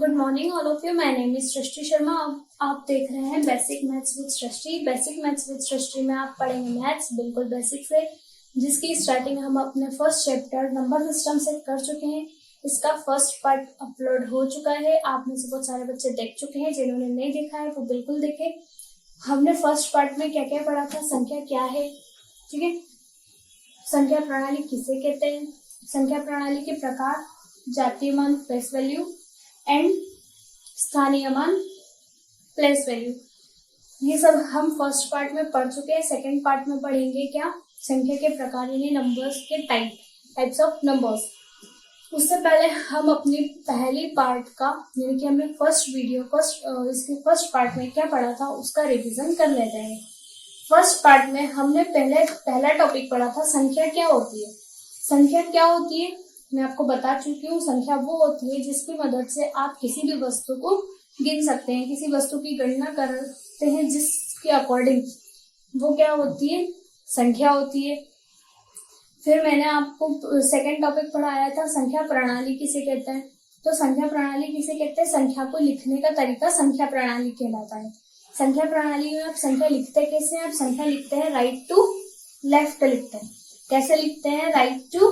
Good morning all of you. My name is Srishti Sharma. आप देख रहे हैं basic maths with Srishti. Basic maths with Srishti में आप पढ़ेंगे मैथ्स बिल्कुल बेसिक से, जिसकी स्टार्टिंग हम अपने फर्स्ट चैप्टर नंबर सिस्टम से कर चुके हैं। इसका फर्स्ट पार्ट अपलोड हो चुका है। आप में से बहुत सारे बच्चे देख चुके हैं। जिन्होंने नहीं देखा है वो बिल्कुल देखे। हमने फर्स्ट पार्ट में क्या क्या पढ़ा था, संख्या क्या है, ठीक है, संख्या प्रणाली किसे कहते हैं, संख्या प्रणाली के प्रकार, जातीय मान प्लेस वैल्यू एंड स्थानीय मान प्लेस वैल्यू, ये सब हम फर्स्ट पार्ट में पढ़ चुके हैं। सेकंड पार्ट में पढ़ेंगे क्या, संख्या के प्रकार यानी नंबर्स के टाइप्स ऑफ नंबर्स। उससे पहले हम अपनी पहली पार्ट का यानी कि हमने इसके फर्स्ट पार्ट में क्या पढ़ा था उसका रिवीजन कर लेते हैं। फर्स्ट पार्ट में हमने पहला टॉपिक पढ़ा था, संख्या क्या होती है। संख्या क्या होती है मैं आपको बता चुकी हूँ। संख्या वो होती है जिसकी मदद से आप किसी भी वस्तु को गिन सकते हैं, किसी वस्तु की गणना करते हैं, जिसके अकॉर्डिंग वो क्या होती है, संख्या होती है। फिर मैंने आपको सेकंड टॉपिक पढ़ाया था, संख्या प्रणाली किसे कहते हैं। तो संख्या प्रणाली किसे कहते हैं, संख्या को लिखने का तरीका संख्या प्रणाली कहलाता है। संख्या प्रणाली में आप संख्या लिखते कैसे हैं, आप संख्या लिखते हैं राइट टू लेफ्ट लिखते हैं। कैसे लिखते हैं, राइट टू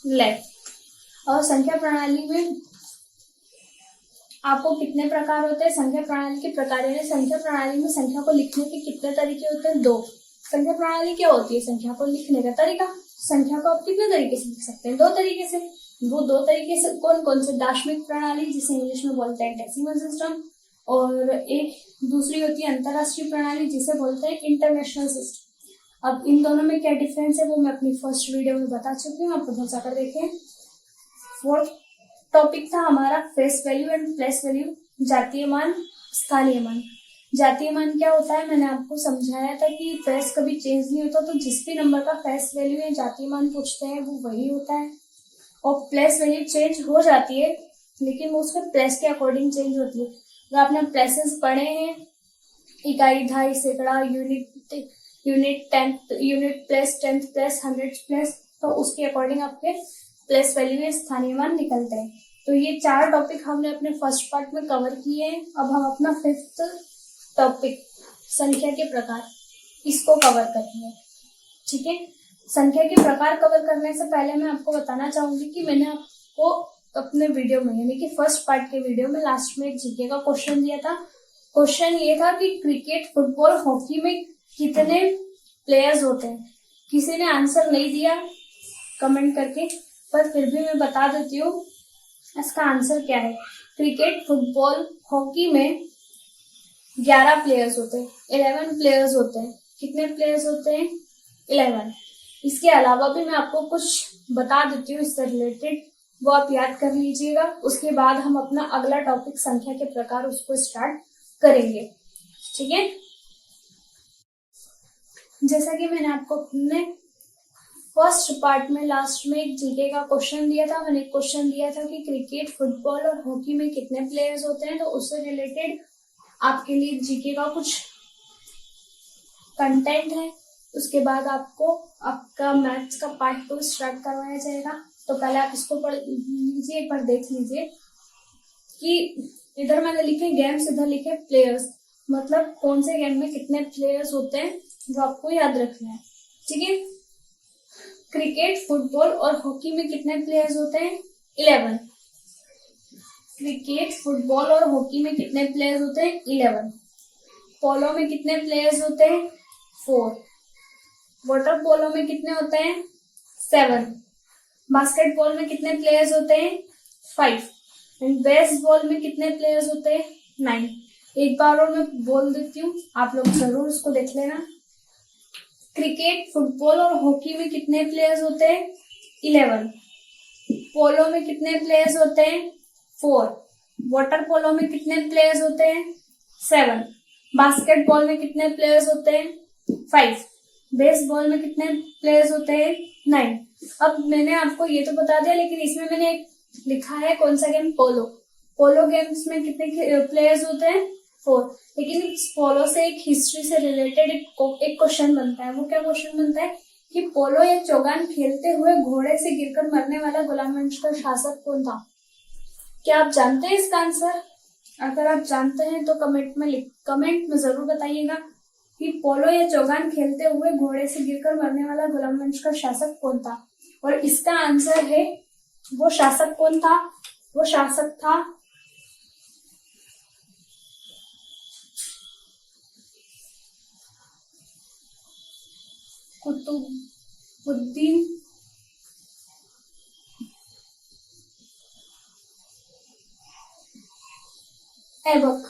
लेफ्ट। और संख्या प्रणाली में आपको कितने प्रकार होते हैं, संख्या प्रणाली के प्रकार यानी संख्या प्रणाली में संख्या को लिखने के कितने तरीके होते हैं, 2। संख्या प्रणाली क्या होती है, संख्या को लिखने का तरीका। संख्या को आप कितने तरीके से लिख सकते हैं, 2 तरीके से। वो 2 तरीके से कौन कौन से, दार्शनिक प्रणाली जिसे इंग्लिश में बोलते हैं डेसिमल सिस्टम, और एक दूसरी होती है अंतरराष्ट्रीय प्रणाली जिसे बोलते हैं इंटरनेशनल सिस्टम। अब इन दोनों में क्या डिफरेंस है वो मैं अपनी फर्स्ट वीडियो में बता चुकी हूँ, आप उधर जाकर देखें। फोर्थ टॉपिक था हमारा face value and place value, जातीय मान स्थानीय मान। जातीय मान क्या होता है, मैंने आपको समझाया था कि फेस कभी चेंज नहीं होता, तो जिस भी नंबर का फेस वैल्यू या जातीय मान पूछते हैं वो वही होता है। और प्लेस वैल्यू चेंज हो जाती है, लेकिन वो उसमें प्लेस के अकॉर्डिंग चेंज होती है। तो आपने प्लेसेस पढ़े हैं, इकाई, दहाई, सैकड़ा, unit, tenth unit place, tenth place, hundred place, तो उसके अकॉर्डिंग आपके प्लेस वैल्यू या स्थानीय मान निकलते हैं। तो ये 4 टॉपिक हमने अपने फर्स्ट पार्ट में कवर किए हैं। अब हम अपना 5th टॉपिक संख्या के प्रकार, इसको कवर करेंगे, ठीक है। संख्या के प्रकार कवर करने से पहले मैं आपको बताना चाहूंगी कि मैंने आपको अपने वीडियो में यानी कि फर्स्ट पार्ट के वीडियो में लास्ट में एक जीके का क्वेश्चन दिया था। क्वेश्चन ये था कि क्रिकेट, फुटबॉल, हॉकी में कितने प्लेयर्स होते हैं। किसी ने आंसर नहीं दिया कमेंट करके, पर फिर भी मैं बता देती हूँ इसका आंसर क्या है। क्रिकेट, फुटबॉल, हॉकी में 11 प्लेयर्स होते हैं, 11 प्लेयर्स होते हैं। कितने प्लेयर्स होते हैं, 11। इसके अलावा भी मैं आपको कुछ बता देती हूँ इससे रिलेटेड, वो आप याद कर लीजिएगा। उसके बाद हम अपना अगला टॉपिक संख्या के प्रकार उसको स्टार्ट करेंगे, ठीक है। जैसा कि मैंने आपको अपने फर्स्ट पार्ट में लास्ट में एक जीके का क्वेश्चन दिया था, मैंने क्वेश्चन दिया था कि क्रिकेट, फुटबॉल और हॉकी में कितने प्लेयर्स होते हैं। तो उससे रिलेटेड आपके लिए जीके का कुछ कंटेंट है। उसके बाद आपको आपका मैथ्स का पार्ट 2 स्टार्ट करवाया जाएगा। तो पहले आप इसको पढ़ लीजिए, एक बार देख लीजिए कि इधर मैंने लिखे गेम्स, इधर लिखे प्लेयर्स, मतलब कौन से गेम में कितने प्लेयर्स होते हैं जो आपको याद रखना है, ठीक है। क्रिकेट, फुटबॉल और हॉकी में कितने प्लेयर्स होते हैं, 11। क्रिकेट, फुटबॉल और हॉकी में कितने प्लेयर्स होते हैं, 11। पोलो में कितने प्लेयर्स होते हैं, 4। वाटर पोलो में कितने होते हैं, 7। बास्केटबॉल में कितने प्लेयर्स होते हैं, 5। एंड बेसबॉल में कितने प्लेयर्स होते हैं, 9। एक बार और मैं बोल देती हूँ, आप लोग जरूर उसको देख लेना। क्रिकेट, फुटबॉल और हॉकी में कितने प्लेयर्स होते हैं, 11। पोलो में कितने प्लेयर्स होते हैं, 4। वाटर पोलो में कितने प्लेयर्स होते हैं, 7। बास्केटबॉल में कितने प्लेयर्स होते हैं, 5। बेसबॉल में कितने प्लेयर्स होते हैं, 9। अब मैंने आपको ये तो बता दिया, लेकिन इसमें मैंने एक लिखा है कौन सा गेम, पोलो। पोलो गेम्स में कितने प्लेयर्स होते हैं, 4। लेकिन पोलो से एक हिस्ट्री से रिलेटेड एक क्वेश्चन बनता है। वो क्या क्वेश्चन बनता है कि पोलो या चौगान खेलते हुए घोड़े से गिरकर मरने वाला गुलाम वंश का शासक कौन था। क्या आप जानते हैं इसका आंसर, अगर आप जानते हैं तो कमेंट में जरूर बताइएगा कि पोलो या चौगान खेलते हुए घोड़े से गिरकर मरने वाला गुलाम वंश का शासक कौन था। और इसका आंसर है, वो शासक कौन था? वो शासक था कुतुबुद्दीन ऐबक।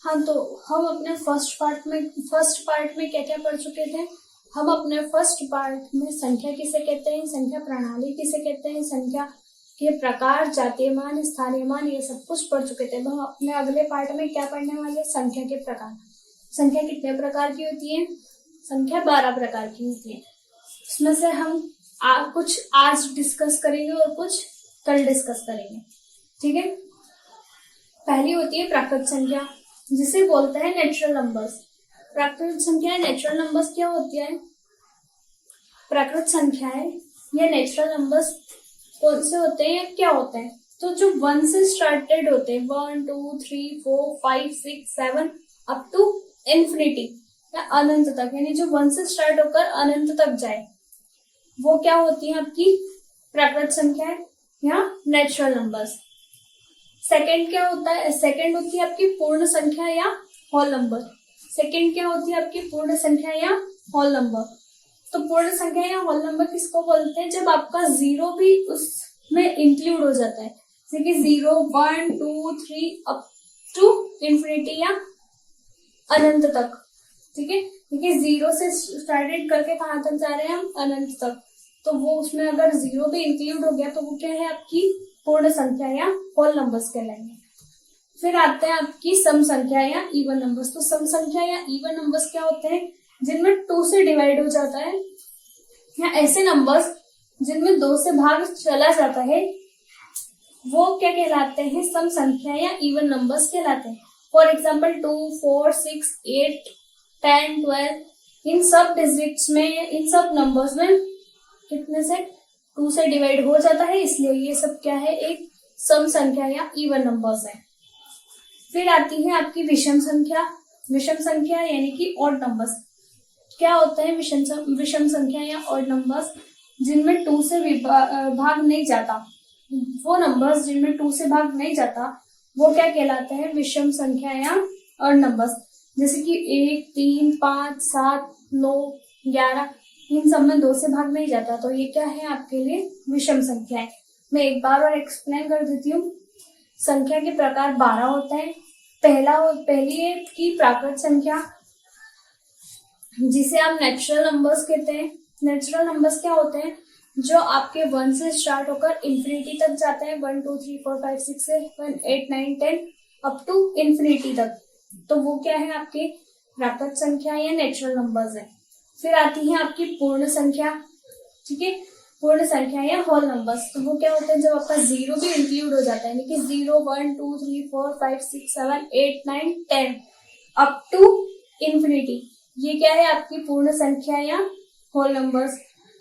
हाँ, तो हम अपने फर्स्ट पार्ट में क्या क्या पढ़ चुके थे? हम अपने फर्स्ट पार्ट में संख्या किसे कहते हैं, संख्या प्रणाली किसे कहते हैं, संख्या के प्रकार, जातीय मान, स्थानीय मान, ये सब कुछ पढ़ चुके थे। हम अपने अगले पार्ट में क्या पढ़ने वाले हैं? संख्या के प्रकार। संख्या कितने प्रकार की होती है? संख्या 12 प्रकार की होती है। उसमें से हम कुछ आज डिस्कस करेंगे और कुछ कल डिस्कस करेंगे, ठीक है। पहली होती है प्राकृत संख्या, जिसे बोलते हैं नेचुरल नंबर्स। प्राकृत संख्या नेचुरल नंबर्स क्या होती है? प्राकृत संख्याएं या नेचुरल नंबर्स कौन से होते हैं या क्या होते हैं? तो जो 1 से स्टार्टेड होते हैं, 1 2 3 4 5 6 7 अप टू इन्फिनिटी या अनंत तक, यानी जो 1 से स्टार्ट होकर अनंत तक जाए, वो क्या होती है? आपकी प्राकृत संख्याएं या नेचुरल नंबर्स। सेकंड क्या होता है? सेकंड होती है आपकी पूर्ण संख्या या होल नंबर। सेकंड क्या होती है आपकी? पूर्ण संख्या या होल नंबर। तो पूर्ण संख्या या होल नंबर किसको बोलते हैं? जब आपका जीरो भी उसमें इंक्लूड हो जाता है, जैसे कि 0 1 2 3 अप टू इन्फिनिटी या अनंत तक, ठीक है। देखिए, 0 से स्टार्टेड करके कहाँ तक जा रहे हैं हम? अनंत तक। तो वो उसमें अगर 0 भी इंक्लूड हो गया तो वो क्या है? आपकी पूर्ण संख्या या होल नंबर्स कहलाएंगे। फिर आते हैं आपकी सम संख्या या इवन नंबर्स। तो सम संख्या या इवन नंबर्स क्या होते हैं? जिनमें 2 से डिवाइड हो जाता है, या ऐसे नंबर्स जिनमें 2 से भाग चला जाता है, वो क्या कहलाते हैं? सम संख्या या इवन नंबर्स कहलाते हैं। फॉर एग्जाम्पल 2 4 6 8 10 12, इन सब डिजिट्स में, इन सब नंबर्स में कितने से 2 से डिवाइड हो जाता है, इसलिए ये सब क्या है? एक सम संख्या या इवन नंबर्स है। फिर आती है आपकी विषम संख्या। विषम संख्या यानी कि ऑड नंबर्स। क्या होता है विषम संख्या या ऑड नंबर्स? जिनमें 2 से भाग नहीं जाता, वो नंबर्स जिनमें 2 से भाग नहीं जाता, वो क्या कहलाते हैं? विषम संख्या या ऑड नंबर्स। जैसे कि 1 3 5 7 9 11, इन सब में 2 से भाग नहीं जाता, तो ये क्या है आपके लिए? विषम संख्या है। मैं एक बार और एक्सप्लेन कर देती हूँ। संख्या के प्रकार 12 होते हैं। पहली है कि प्राकृत संख्या, जिसे आप नेचुरल नंबर्स कहते हैं। नेचुरल नंबर्स क्या होते हैं? जो आपके 1 से स्टार्ट होकर इन्फिनिटी तक जाते हैं, 1 2 3 4 5 6 7 8 9 10 अप टू इन्फिनिटी तक, तो वो क्या है? आपके प्राकृत संख्या या नेचुरल नंबर्स है। फिर आती है आपकी पूर्ण संख्या, ठीक है। पूर्ण संख्या या होल नंबर्स, तो वो क्या होते हैं? जब आपका 0 भी इंक्लूड हो जाता है, यानी कि 0 1 2 3 4 5 6 7 8 9 10 अप टू इन्फिनिटी, ये क्या है? आपकी पूर्ण संख्या या होल नंबर्स।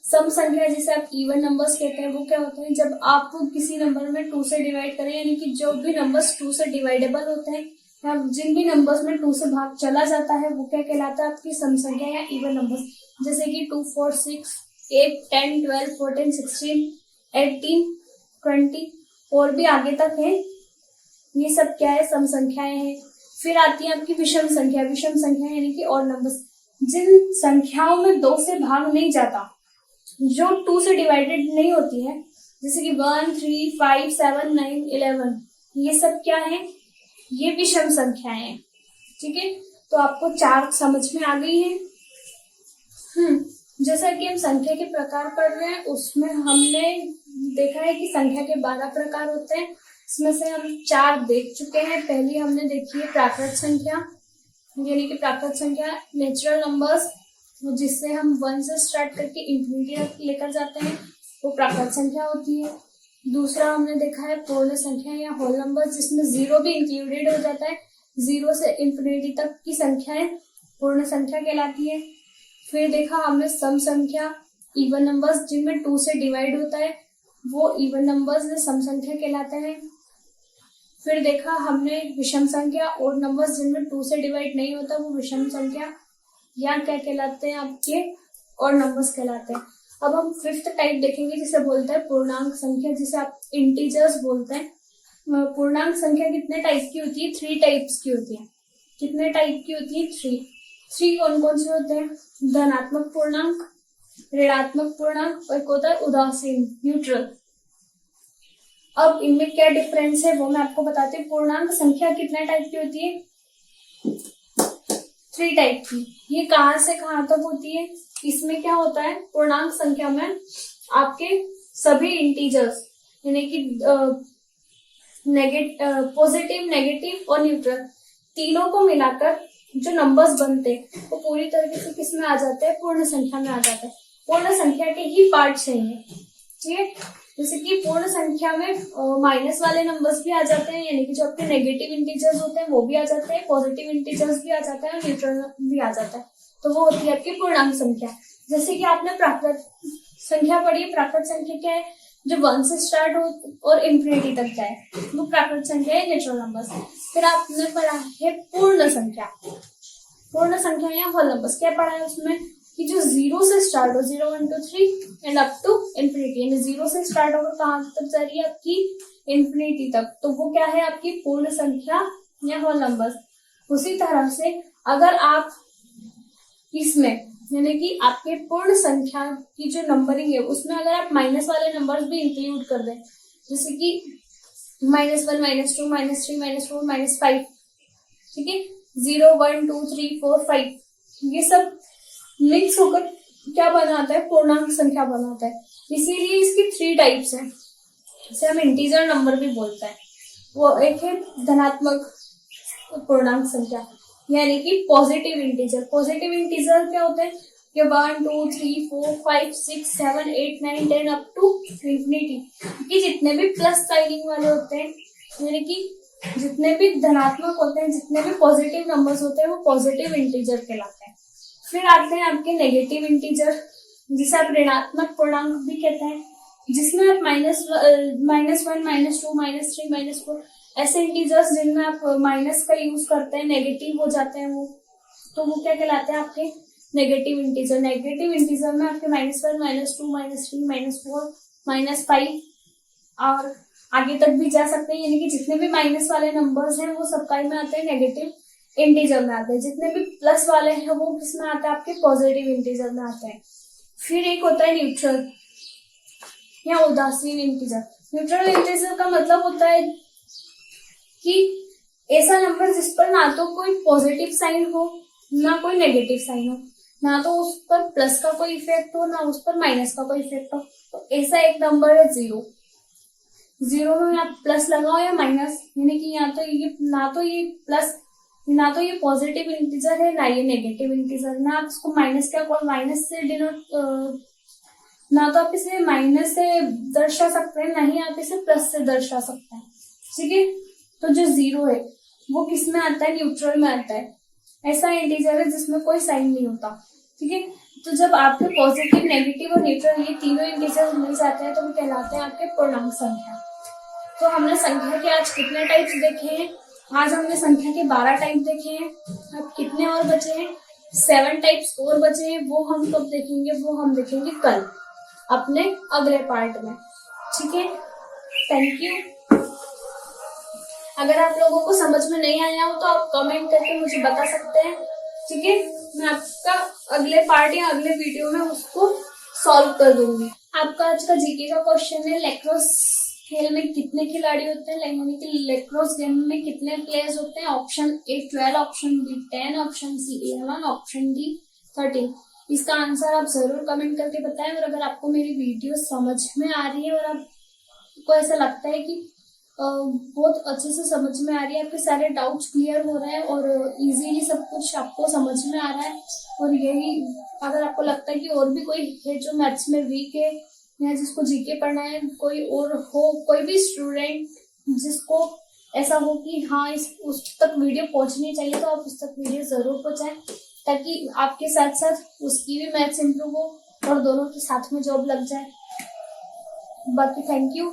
सम संख्या, जिसे आप इवन नंबर्स कहते हैं, वो क्या होते हैं? जब आप किसी नंबर में 2 से डिवाइड करें, यानी कि जो भी नंबर्स 2 से डिवाइडेबल होते हैं, या जिन भी नंबर्स में 2 से भाग चला जाता है, वो क्या कहलाता है? आपकी सम संख्या या इवन नंबर्स। जैसे कि 2 4 6 8 10 12 14 16 18 20 और भी आगे तक है, ये सब क्या है? सम संख्याएं हैं। फिर आती है आपकी विषम संख्या। विषम संख्या यानी कि ऑड नंबर्स, जिन संख्याओं में 2 से भाग नहीं जाता, जो 2 से डिवाइडेड नहीं होती है, जैसे कि 1 3 5 7 9 11, ये सब क्या है? ये विषम संख्याएं हैं, ठीक है। तो आपको 4 समझ में आ गई है। जैसा कि हम संख्या के प्रकार पढ़ रहे हैं, उसमें हमने देखा है कि संख्या के 12 प्रकार होते हैं। इसमें से हम 4 देख चुके हैं। पहली हमने देखी है प्राकृत संख्या, यानी कि प्राकृत संख्या नेचुरल नंबर्स, जिससे हम 1 से स्टार्ट करके इंफिनिटी तक लेकर जाते हैं, वो प्राकृत संख्या होती है। दूसरा हमने देखा है पूर्ण संख्या या होल नंबर, जिसमें 0 भी इंक्लूडेड हो जाता है। 0 से इंफिनिटी तक की संख्याएं पूर्ण संख्या कहलाती है। फिर देखा हमने सम संख्या, इवन नंबर्स जिनमें 2 से डिवाइड होता है वो इवन नंबर्स सम संख्या कहलाते हैं। फिर देखा हमने विषम संख्या और नंबर्स जिनमें 2 से डिवाइड नहीं होता वो विषम संख्या या क्या कहलाते हैं आपके और नंबर्स कहलाते हैं। अब हम फिफ्थ टाइप देखेंगे जिसे बोलते हैं पूर्णांक संख्या, जिसे आप इंटीजर्स बोलते हैं। पूर्णांक संख्या कितने टाइप की होती है? 3 टाइप्स की होती है। कितने टाइप की होती है? 3 कौन कौन से होते हैं? धनात्मक पूर्णांक, ऋणात्मक पूर्णांक और एक होता है उदासीन, न्यूट्रल। अब इनमें क्या डिफरेंस है वो मैं आपको बताती हूँ। पूर्णांक संख्या कितने टाइप की होती है? 3 टाइप की। ये कहाँ से कहाँ तक होती है? इसमें क्या होता है, पूर्णांक संख्या में आपके सभी इंटीजर्स यानी कि पॉजिटिव, नेगेटिव और न्यूट्रल तीनों को मिलाकर जो नंबर्स बनते हैं वो पूरी तरीके से किस में आ जाते हैं? पूर्ण संख्या में आ जाते हैं। पूर्ण संख्या के ही पार्ट चाहिए, ठीक है। जैसे कि पूर्ण संख्या में माइनस वाले नंबर्स भी आ जाते हैं, यानी कि जो आपके नेगेटिव इंटीजर्स होते हैं वो भी आ जाते हैं, पॉजिटिव इंटीजर्स भी आ जाते हैं और न्यूट्रल भी आ जाता है। तो वो होती है आपकी पूर्णांक संख्या। जैसे कि आपने प्राकृत संख्या पढ़ी है। प्राकृत संख्या क्या है? जो 1 से स्टार्ट हो और इंफिनिटी तक जाए वो प्राकृत संख्या है, नेचुरल नंबर्स। फिर आपने पढ़ा है पूर्ण संख्या। पूर्ण संख्या या होल नंबर्स। क्या पढ़ा है उसमें कि जो 0 से स्टार्ट हो, 0 1 2 3 एंड अप टू इंफिनिटी, यानी 0 से स्टार्ट होकर कहाँ तक जा रही है? आपकी इंफिनिटी तक। तो वो क्या है? आपकी पूर्ण संख्या या होल नंबर्स। उसी तरह से अगर आप इसमें यानी कि आपके पूर्ण संख्या की जो नंबरिंग है उसमें अगर आप माइनस वाले नंबर्स भी इंक्लूड कर दें, जैसे कि -1 -2 -3 -4 -5, ठीक है, 0 1 2 3 4 5, ये सब मिक्स होकर क्या बनाता है? पूर्णांक संख्या बनाता है। इसीलिए इसकी 3 टाइप्स हैं, इसे हम इंटीजर नंबर भी बोलते हैं। वो एक है धनात्मक पूर्णांक संख्या यानी कि पॉजिटिव इंटीजर। पॉजिटिव इंटीजर क्या होते हैं? कि 1 2 3 4 5 6 7 8 9 10 अप टू इंफिनिटी, कि जितने भी प्लस साइनिंग वाले होते हैं यानी कि जितने भी धनात्मक होते हैं, जितने भी पॉजिटिव नंबर्स होते हैं वो पॉजिटिव इंटीजर कहलाते हैं। फिर आते हैं आपके नेगेटिव इंटीजर, जिसे आप ऋणात्मक पूर्णांक भी कहते हैं, जिसमें आप -1 -2 -3 -4 ऐसे इंटीजर्स जिनमें आप माइनस का यूज करते हैं, नेगेटिव हो जाते हैं वो, तो वो क्या कहलाते हैं? आपके नेगेटिव इंटीजर। नेगेटिव इंटीजर में आपके -1 -2 -3 -4 -5 और आगे तक भी जा सकते हैं, यानी कि जितने भी माइनस वाले नंबर्स हैं वो सबका में आते हैं, नेगेटिव इंटीजर में आते हैं। जितने भी प्लस वाले हैं वो किसमें आते हैं? आपके पॉजिटिव इंटीजर में आते हैं। फिर एक होता है न्यूट्रल या उदासीन इंटीजर। न्यूट्रल इंटीजर का मतलब होता है कि ऐसा नंबर जिस पर ना तो कोई पॉजिटिव साइन हो ना कोई नेगेटिव साइन हो, ना तो उस पर प्लस का कोई इफेक्ट हो ना उस पर माइनस का कोई इफेक्ट हो। तो ऐसा एक नंबर है 0। 0 में आप प्लस लगाओ या माइनस, यानी कि ना तो ये प्लस, ना तो ये पॉजिटिव इंटीजर है ना ये नेगेटिव इंटीजर, ना आप इसको माइनस से डिनोट ना तो आप इसे माइनस से दर्शा सकते हैं, ना ही आप इसे प्लस से दर्शा सकते हैं, ठीक है। तो जो 0 है वो किस में आता है? न्यूट्रल में आता है। ऐसा इंटीजर है जिसमें कोई साइन नहीं होता, ठीक है। तो जब आपके पॉजिटिव, नेगेटिव और न्यूट्रल ये तीनों इंटीजर मिल जाते हैं तो वो कहलाते हैं आपके पूर्णांक संख्या। तो हमने संख्या के आज कितने टाइप्स देखे हैं? आज हमने संख्या के 12 टाइप देखे हैं। अब कितने और बचे हैं? 7 टाइप्स और बचे हैं। वो हम कब देखेंगे? वो हम देखेंगे कल अपने अगले पार्ट में, ठीक है। Thank you. अगर आप लोगों को समझ में नहीं आया हो तो आप कमेंट करके मुझे बता सकते हैं, ठीक है। मैं आपका अगले पार्ट या अगले वीडियो में उसको सॉल्व कर दूंगी। आपका आज का जीके का क्वेश्चन है, लैक्रोस खेल में कितने खिलाड़ी होते हैं, यानी कि लैक्रोस गेम में कितने प्लेयर्स होते हैं? Option A 12, option B 10, option C 11, option D 13। इसका आंसर आप जरूर कमेंट करके बताएं। और अगर आपको मेरी वीडियो समझ में आ रही है और आपको ऐसा लगता है कि बहुत अच्छे से समझ में आ रही है, आपके सारे डाउट्स क्लियर हो रहे हैं और इजीली सब कुछ आपको समझ में आ रहा है, और यही अगर आपको लगता है कि और भी कोई है जो मैथ्स में वीक है या जिसको जीके पढ़ना है, कोई और हो, कोई भी स्टूडेंट जिसको ऐसा हो कि हाँ उस तक वीडियो पहुंचनी चाहिए, तो आप उस तक वीडियो जरूर पहुंचाएं ताकि आपके साथ साथ उसकी भी मैथ्स इम्प्रूव हो और दोनों के साथ में जॉब लग जाए। बाकी थैंक यू।